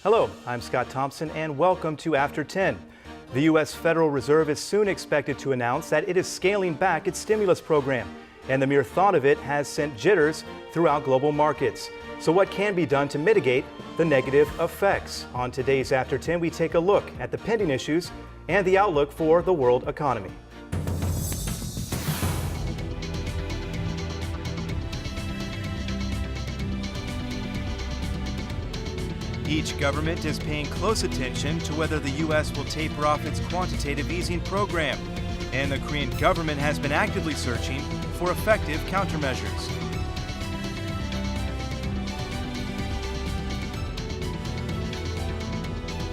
Hello, I'm Scott Thompson, and welcome to After 10. The U.S. Federal Reserve is soon expected to announce that it is scaling back its stimulus program, and the mere thought of it has sent jitters throughout global markets. So what can be done to mitigate the negative effects? On today's After 10, we take a look at the pending issues and the outlook for the world economy. Each government is paying close attention to whether the U.S. will taper off its quantitative easing program, and the Korean government has been actively searching for effective countermeasures.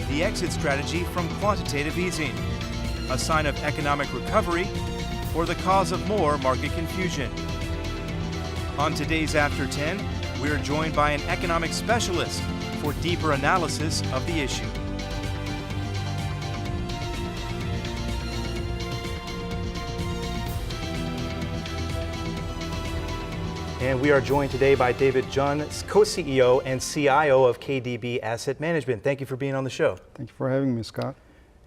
The exit strategy from quantitative easing, a sign of economic recovery, or the cause of more market confusion. On today's After 10, we are joined by an economic specialist for deeper analysis of the issue. And we are joined today by David Jun, co-CEO and CIO of KDB Asset Management. Thank you for being on the show. Thank you for having me, Scott.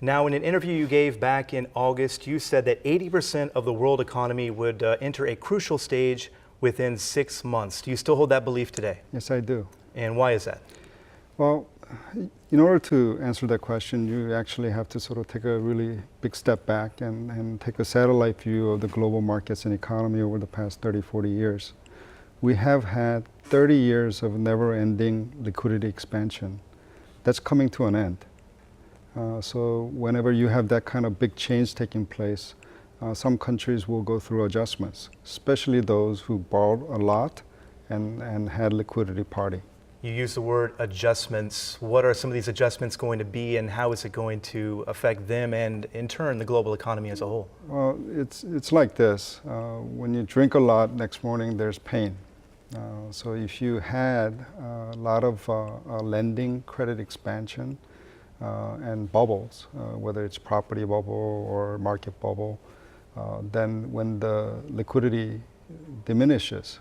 Now, in an interview you gave back in August, you said that 80% of the world economy would enter a crucial stage within 6 months. Do you still hold that belief today? Yes, I do. And why is that? Well, in order to answer that question, you actually have to sort of take a really big step back and take a satellite view of the global markets and economy over the past 30, 40 years. We have had 30 years of never-ending liquidity expansion. That's coming to an end. So whenever you have that kind of big change taking place, some countries will go through adjustments, especially those who borrowed a lot and had liquidity party. You use the word adjustments. What are some of these adjustments going to be, and how is it going to affect them and, in turn, the global economy as a whole? Well, it's like this. When you drink a lot, next morning there's pain. So if you had a lot of lending, credit expansion, and bubbles, whether it's property bubble or market bubble, then when the liquidity diminishes,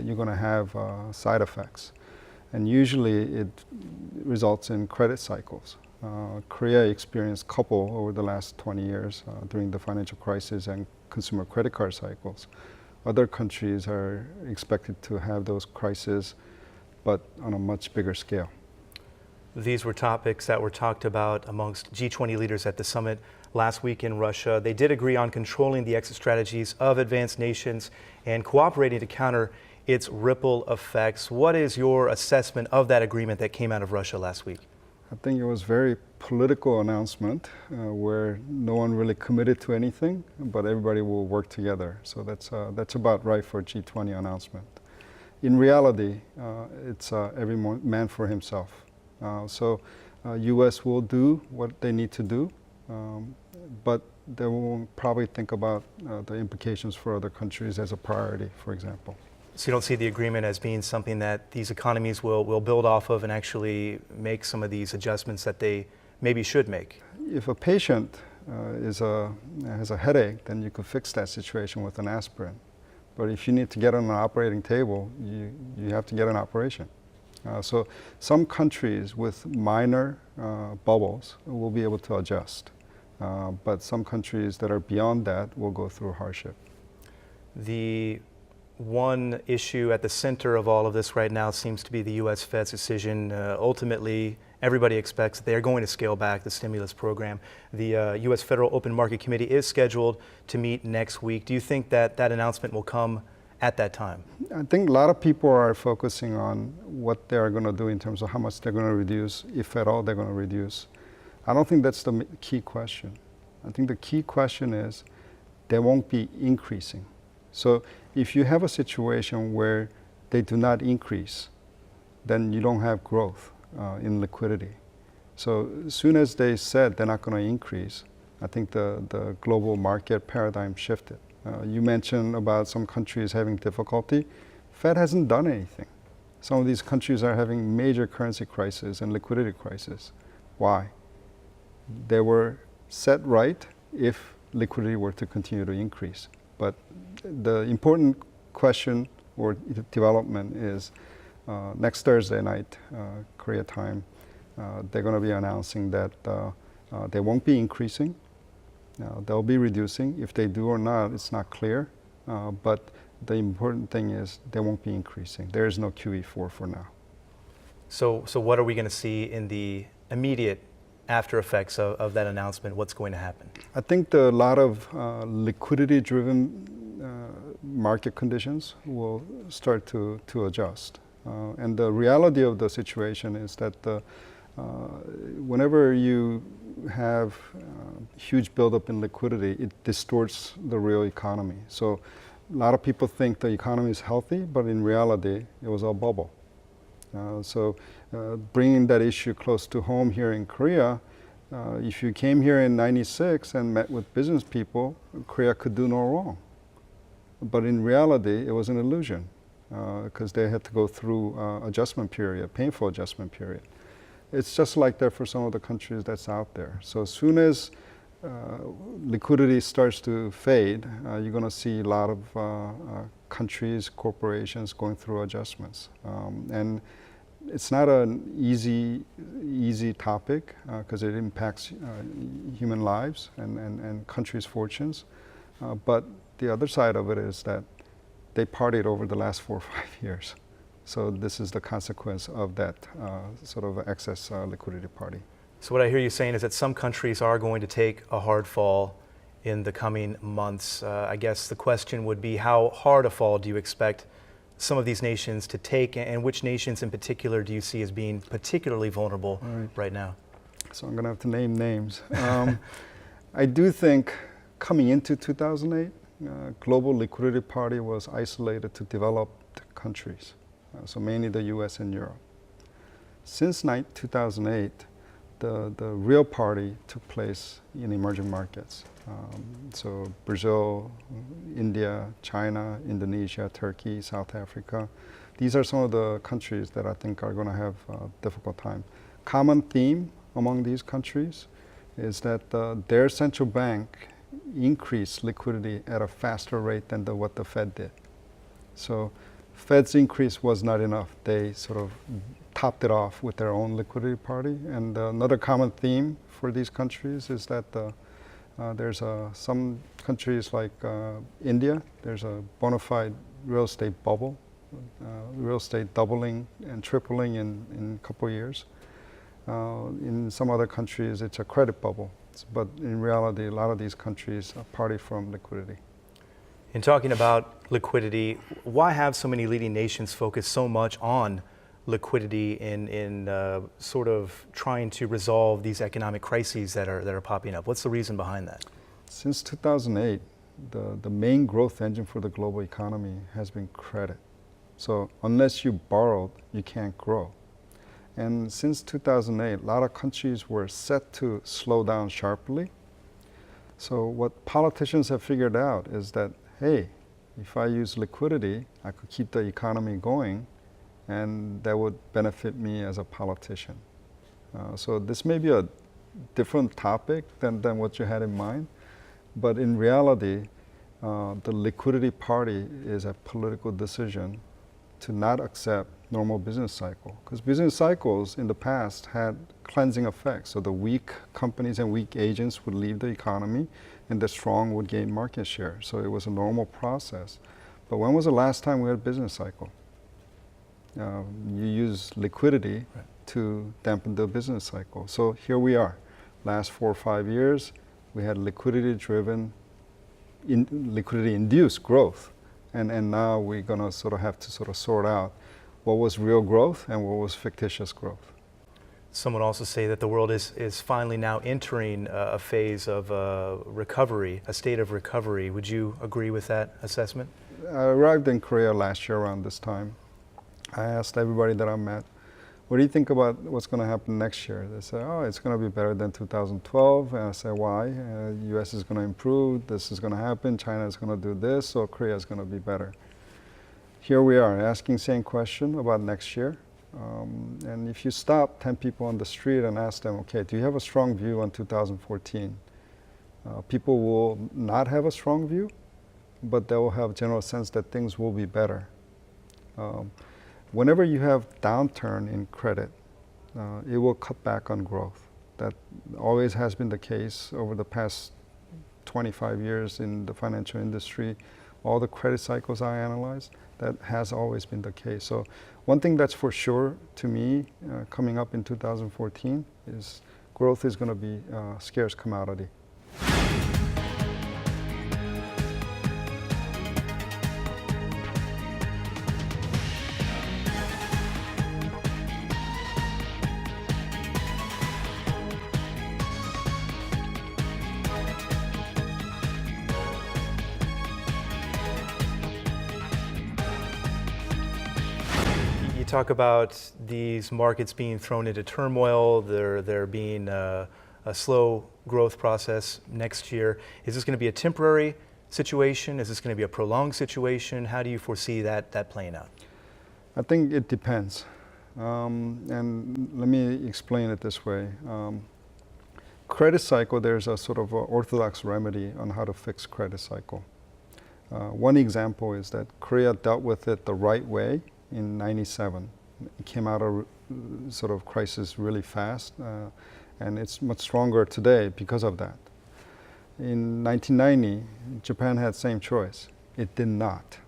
you're going to have side effects. And usually it results in credit cycles. Korea experienced a couple over the last 20 years during the financial crisis and consumer credit card cycles. Other countries are expected to have those crises, but on a much bigger scale. These were topics that were talked about amongst G20 leaders at the summit last week in Russia. They did agree on controlling the exit strategies of advanced nations and cooperating to counter its ripple effects. What is your assessment of that agreement that came out of Russia last week? I think it was a very political announcement where no one really committed to anything, but everybody will work together. So that's about right for a G20 announcement. In reality, it's every man for himself. So U.S. will do what they need to do, but they will probably think about the implications for other countries as a priority, for example. So you don't see the agreement as being something that these economies will build off of and actually make some of these adjustments that they maybe should make? If a patient has a headache, then you could fix that situation with an aspirin. But if you need to get on an operating table, you have to get an operation. So some countries with minor bubbles will be able to adjust. But some countries that are beyond that will go through hardship. The one issue at the center of all of this right now seems to be the U.S. Fed's decision. Ultimately, everybody expects they're going to scale back the stimulus program. The U.S. Federal Open Market Committee is scheduled to meet next week. Do you think that that announcement will come at that time? I think a lot of people are focusing on what they are going to do in terms of how much they're going to reduce, if at all they're going to reduce. I don't think that's the key question. I think the key question is they won't be increasing. So if you have a situation where they do not increase, then you don't have growth in liquidity. So as soon as they said they're not going to increase, I think the global market paradigm shifted. You mentioned about some countries having difficulty. Fed hasn't done anything. Some of these countries are having major currency crisis and liquidity crisis. Why? They were set right if liquidity were to continue to increase. But the important question or development is next Thursday night, Korea time, they're going to be announcing that they won't be increasing. They'll be reducing. If they do or not, it's not clear. But the important thing is they won't be increasing. There is no QE4 for now. So what are we going to see in the immediate after effects of that announcement? What's going to happen? I think a lot of liquidity-driven market conditions will start to adjust. And the reality of the situation is that whenever you have huge buildup in liquidity, it distorts the real economy. So a lot of people think the economy is healthy, but in reality, it was a bubble. So bringing that issue close to home here in Korea, if you came here in '96 and met with business people, Korea could do no wrong. But in reality, it was an illusion because they had to go through adjustment period, painful adjustment period. It's just like that for some of the countries that's out there. So as soon as liquidity starts to fade, you're going to see a lot of countries, corporations going through adjustments. And it's not an easy topic because it impacts human lives and countries' fortunes. But the other side of it is that they partied over the last 4 or 5 years. So this is the consequence of that sort of excess liquidity party. So what I hear you saying is that some countries are going to take a hard fall in the coming months. I guess the question would be, how hard a fall do you expect some of these nations to take, and which nations in particular do you see as being particularly vulnerable right now? So I'm going to have to name names. I do think coming into 2008, global liquidity party was isolated to developed countries, so mainly the US and Europe. Since 2008, the real party took place in emerging markets. So Brazil, India, China, Indonesia, Turkey, South Africa. These are some of the countries that I think are going to have a difficult time. Common theme among these countries is that their central bank increased liquidity at a faster rate than what the Fed did. So Fed's increase was not enough. They sort of topped it off with their own liquidity party. And another common theme for these countries is that there's some countries like India, there's a bona fide real estate bubble, real estate doubling and tripling in a couple of years. In some other countries, it's a credit bubble. But in reality, a lot of these countries party from liquidity. In talking about liquidity, why have so many leading nations focus so much on liquidity in sort of trying to resolve these economic crises that are popping up? What's the reason behind that? Since 2008, the main growth engine for the global economy has been credit. So unless you borrowed, you can't grow. And since 2008, a lot of countries were set to slow down sharply. So what politicians have figured out is that, hey, if I use liquidity, I could keep the economy going, and that would benefit me as a politician. So this may be a different topic than what you had in mind, but in reality, the liquidity party is a political decision to not accept normal business cycle. Because business cycles in the past had cleansing effects. So the weak companies and weak agents would leave the economy and the strong would gain market share. So it was a normal process. But when was the last time we had a business cycle? You use liquidity to dampen the business cycle. So here we are. Last 4 or 5 years, we had liquidity-driven, liquidity-induced growth. And now we're going to sort of have to sort of sort out what was real growth and what was fictitious growth. Some would also say that the world is finally now entering a phase of recovery, a state of recovery. Would you agree with that assessment? I arrived in Korea last year around this time. I asked everybody that I met, what do you think about what's going to happen next year? They say, oh, it's going to be better than 2012. And I say, why? US is going to improve, this is going to happen, China is going to do this, so Korea is going to be better. Here we are asking same question about next year. And if you stop 10 people on the street and ask them, okay, do you have a strong view on 2014? People will not have a strong view, but they will have a general sense that things will be better. Whenever you have downturn in credit, it will cut back on growth. That always has been the case over the past 25 years in the financial industry. All the credit cycles I analyzed, that has always been the case. So one thing that's for sure to me coming up in 2014 is growth is going to be a scarce commodity. You talk about these markets being thrown into turmoil, there being a slow growth process next year. Is this going to be a temporary situation? Is this going to be a prolonged situation? How do you foresee that playing out? I think it depends. And let me explain it this way. Credit cycle, there's a sort of a orthodox remedy on how to fix credit cycle. One example is that Korea dealt with it the right way in '97. It came out of sort of crisis really fast, and it's much stronger today because of that. In 1990, Japan had same choice. It did not.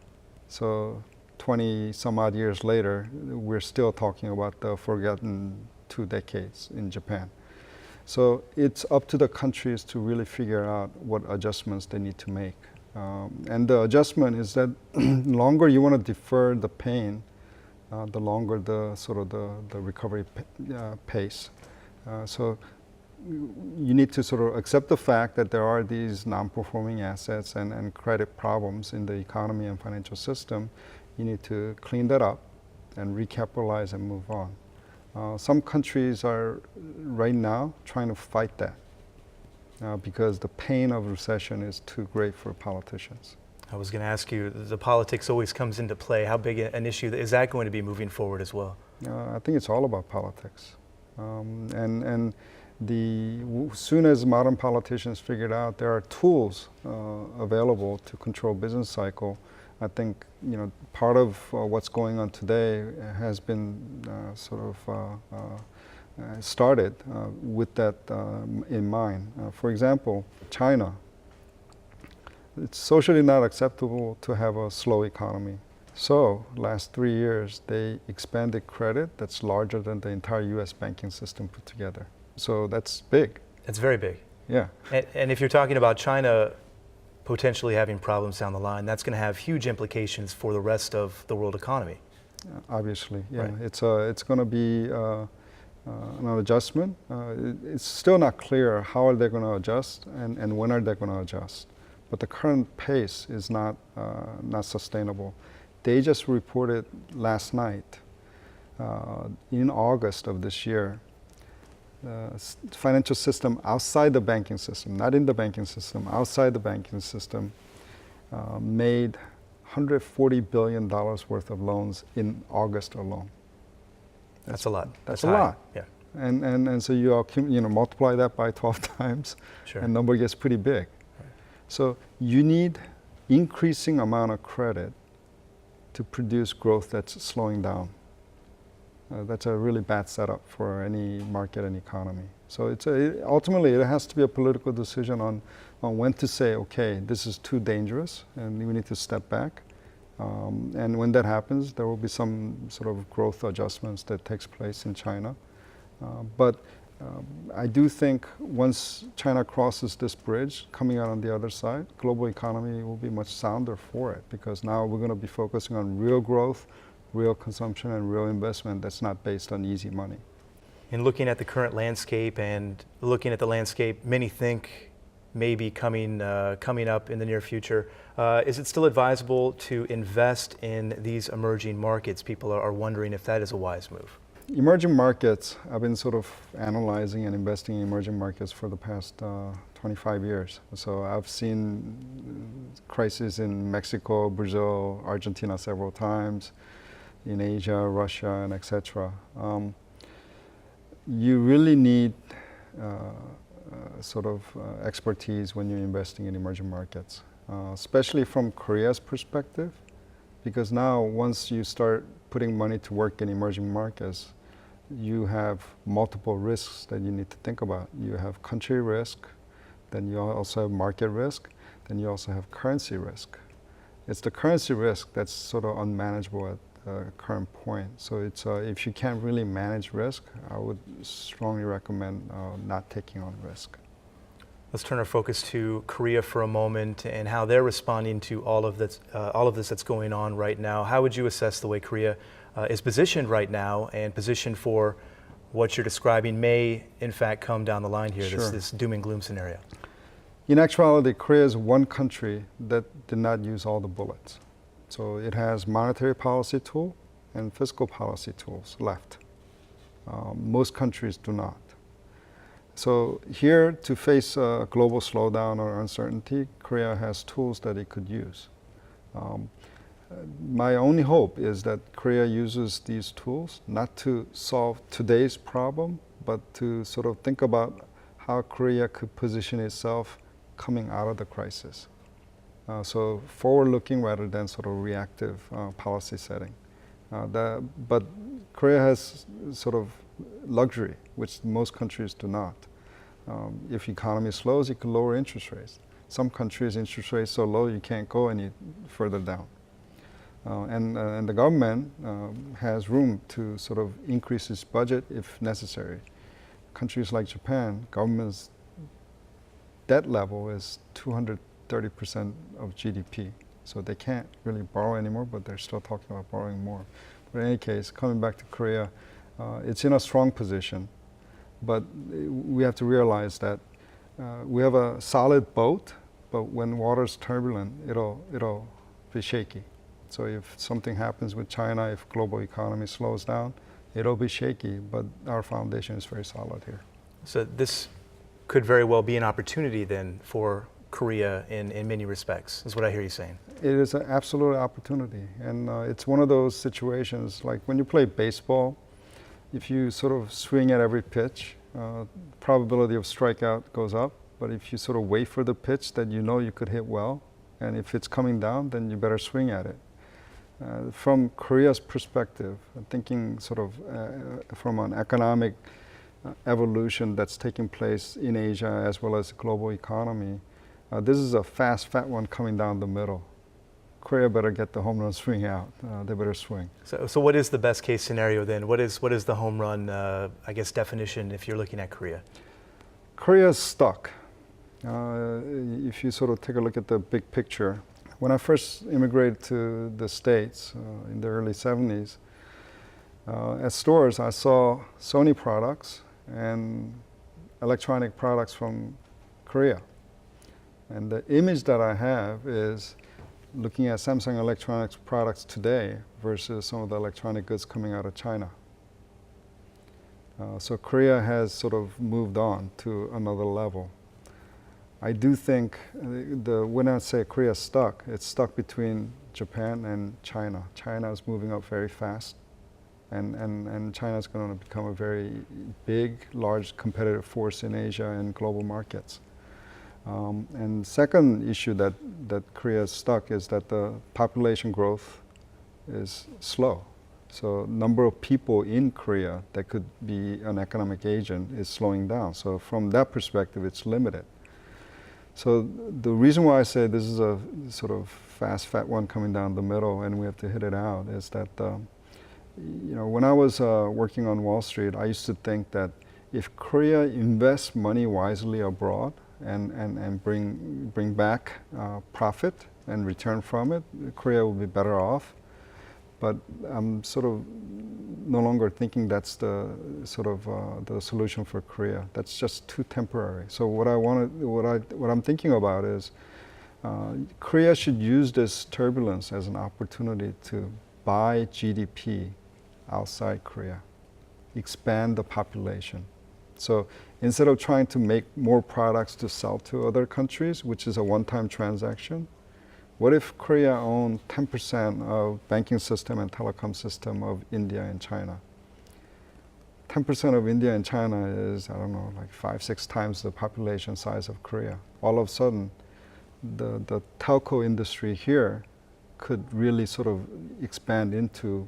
So 20 some odd years later, we're still talking about the forgotten 2 decades in Japan. So it's up to the countries to really figure out what adjustments they need to make. And the adjustment is that the longer you want to defer the pain, the longer the sort of the recovery pace. So you need to sort of accept the fact that there are these non-performing assets and credit problems in the economy and financial system. You need to clean that up and recapitalize and move on. Some countries are right now trying to fight that because the pain of recession is too great for politicians. I was going to ask you, the politics always comes into play. How big an issue is that going to be moving forward as well? I think it's all about politics. And soon as modern politicians figured out there are tools available to control business cycle, I think part of what's going on today has been started with that in mind. For example, China. It's socially not acceptable to have a slow economy. So last 3 years, they expanded credit that's larger than the entire US banking system put together. So that's big. That's very big. Yeah. And if you're talking about China potentially having problems down the line, that's going to have huge implications for the rest of the world economy. Obviously, yeah. Right. It's going to be an adjustment. It's still not clear how are they going to adjust and when are they going to adjust. But the current pace is not sustainable. They just reported last night, in August of this year, financial system outside the banking system, not in the banking system, outside the banking system, made $140 billion worth of loans in August alone. That's a lot. That's a lot. Yeah. And so you multiply that by 12 times, Sure. and number gets pretty big. So you need increasing amount of credit to produce growth that's slowing down. That's a really bad setup for any market and economy. So ultimately it has to be a political decision on when to say, okay, this is too dangerous and we need to step back. And when that happens, there will be some sort of growth adjustments that takes place in China. But I do think once China crosses this bridge, coming out on the other side, global economy will be much sounder for it because now we're going to be focusing on real growth, real consumption, and real investment that's not based on easy money. In looking at the current landscape and looking at the landscape many think may be coming up in the near future, is it still advisable to invest in these emerging markets? People are wondering if that is a wise move. Emerging markets, I've been sort of analyzing and investing in emerging markets for the past 25 years. So I've seen crises in Mexico, Brazil, Argentina several times, in Asia, Russia, and etc. You really need expertise when you're investing in emerging markets, especially from Korea's perspective, because now once you start putting money to work in emerging markets, you have multiple risks that you need to think about. You have country risk, then you also have market risk, then you also have currency risk. It's the currency risk that's sort of unmanageable at the current point. So it's, if you can't really manage risk, I would strongly recommend not taking on risk. Let's turn our focus to Korea for a moment and how they're responding to all of this that's going on right now. How would you assess the way Korea is positioned right now and positioned for what you're describing may, in fact, come down the line here, Sure. this doom and gloom scenario? In actuality, Korea is one country that did not use all the bullets. So it has monetary policy tool and fiscal policy tools left. Most countries do not. So here, to face a global slowdown or uncertainty, Korea has tools that it could use. My only hope is that Korea uses these tools not to solve today's problem, but to sort of think about how Korea could position itself coming out of the crisis. So forward-looking rather than sort of reactive policy setting. But Korea has sort of luxury, which most countries do not. If economy slows, you can lower interest rates. Some countries, interest rates so low you can't go any further down. And the government has room to sort of increase its budget if necessary. Countries like Japan, government's debt level is 230% of GDP. So they can't really borrow anymore, but they're still talking about borrowing more. But in any case, coming back to Korea, it's in a strong position. But we have to realize that we have a solid boat, but when water's turbulent, it'll be shaky. So if something happens with China, if global economy slows down, it'll be shaky, but our foundation is very solid here. So this could very well be an opportunity then for Korea in many respects, is what I hear you saying. It is an absolute opportunity. And it's one of those situations, like when you play baseball, if you sort of swing at every pitch, probability of strikeout goes up. But if you sort of wait for the pitch that you know you could hit well, and if it's coming down, then you better swing at it. From Korea's perspective, thinking sort of from an economic evolution that's taking place in Asia as well as the global economy, this is a fast, fat one coming down the middle. Korea better get the home run swing out. They better swing. So what is the best case scenario then? What is the home run, I guess, definition if you're looking at Korea? Korea's stuck. If you sort of take a look at the big picture, when I first immigrated to the States in the early 70s, at stores I saw Sony products and electronic products from Korea. And the image that I have is looking at Samsung Electronics products today versus some of the electronic goods coming out of China. So Korea has sort of moved on to another level. I do think when I say Korea's stuck, it's stuck between Japan and China. China is moving up very fast, and China is going to become a very big, large competitive force in Asia and global markets. And second issue that Korea is stuck is that the population growth is slow. So number of people in Korea that could be an economic agent is slowing down. So from that perspective, it's limited. So the reason why I say this is a sort of fast, fat one coming down the middle and we have to hit it out is that, when I was working on Wall Street, I used to think that if Korea invests money wisely abroad and bring back profit and return from it, Korea will be better off. But I'm sort of no longer thinking that's the sort of the solution for Korea. That's just too temporary. So what I'm thinking about is Korea should use this turbulence as an opportunity to buy GDP outside Korea, expand the population. So instead of trying to make more products to sell to other countries, which is a one-time transaction, what if Korea owned 10% of banking system and telecom system of India and China? 10% of India and China is, I don't know, like 5-6 times the population size of Korea. All of a sudden, the telco industry here could really sort of expand into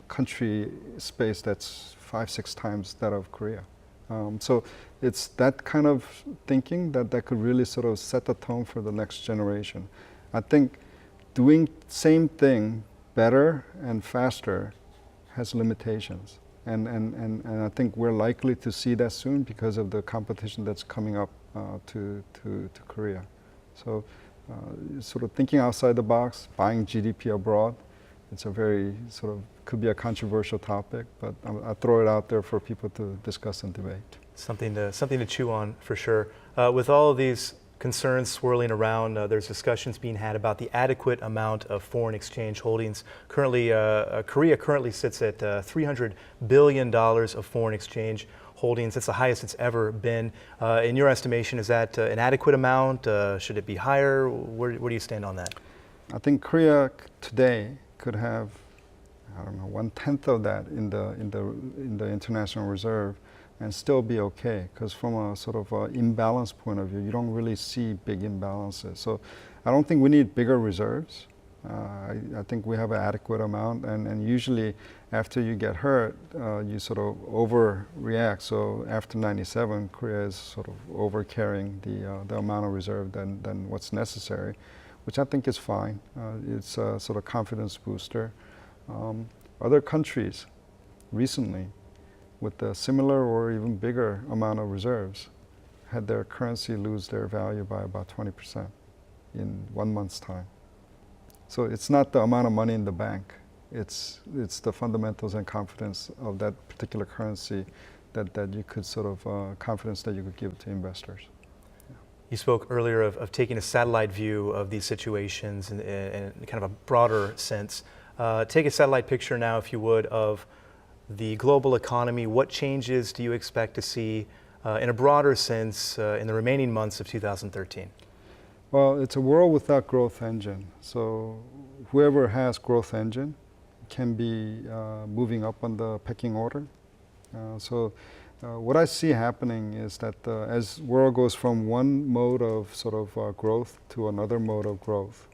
country space that's 5-6 times that of Korea. So it's that kind of thinking that could really sort of set the tone for the next generation. I think doing same thing better and faster has limitations. And I think we're likely to see that soon because of the competition that's coming up to Korea. So sort of thinking outside the box, buying GDP abroad, it's a very sort of, could be a controversial topic, but I'll throw it out there for people to discuss and debate. Something to chew on for sure. With all of these concerns swirling around, there's discussions being had about the adequate amount of foreign exchange holdings. Currently, Korea currently sits at $300 billion of foreign exchange holdings. That's the highest it's ever been. In your estimation, is that an adequate amount? Should it be higher? Where do you stand on that? I think Korea today could have, I don't know, 1/10 of that in the international reserve, and still be okay. Because from a sort of imbalance point of view, you don't really see big imbalances. So I don't think we need bigger reserves. I think we have an adequate amount, and usually after you get hurt, you sort of overreact. So after 97, Korea is sort of over carrying the amount of reserve than what's necessary, which I think is fine. It's a sort of confidence booster. Other countries recently with a similar or even bigger amount of reserves had their currency lose their value by about 20% in 1 month's time. So it's not the amount of money in the bank, it's the fundamentals and confidence of that particular currency that you could sort of, confidence that you could give to investors. You spoke earlier of taking a satellite view of these situations in kind of a broader sense. Take a satellite picture now, if you would, of the global economy. What changes do you expect to see in a broader sense in the remaining months of 2013? Well, it's a world without growth engine. So whoever has growth engine can be moving up on the pecking order. What I see happening is that as world goes from one mode of sort of growth to another mode of growth,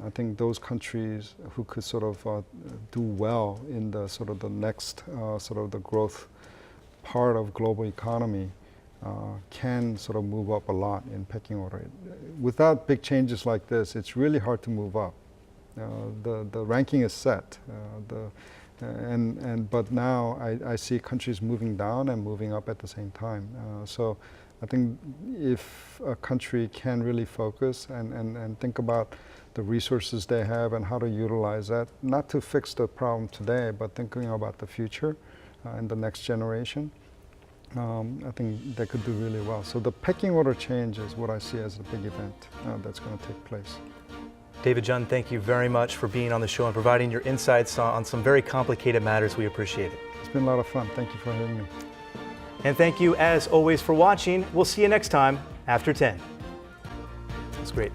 I think those countries who could sort of do well in the sort of the next sort of the growth part of global economy can sort of move up a lot in pecking order. Without big changes like this, it's really hard to move up. The ranking is set, but now I see countries moving down and moving up at the same time. So I think if a country can really focus and think about the resources they have and how to utilize that, not to fix the problem today, but thinking about the future and the next generation, I think they could do really well. So the pecking order change is what I see as a big event that's going to take place. David Jun, thank you very much for being on the show and providing your insights on some very complicated matters. We appreciate it. It's been a lot of fun. Thank you for having me. And thank you, as always, for watching. We'll see you next time after 10. That's great.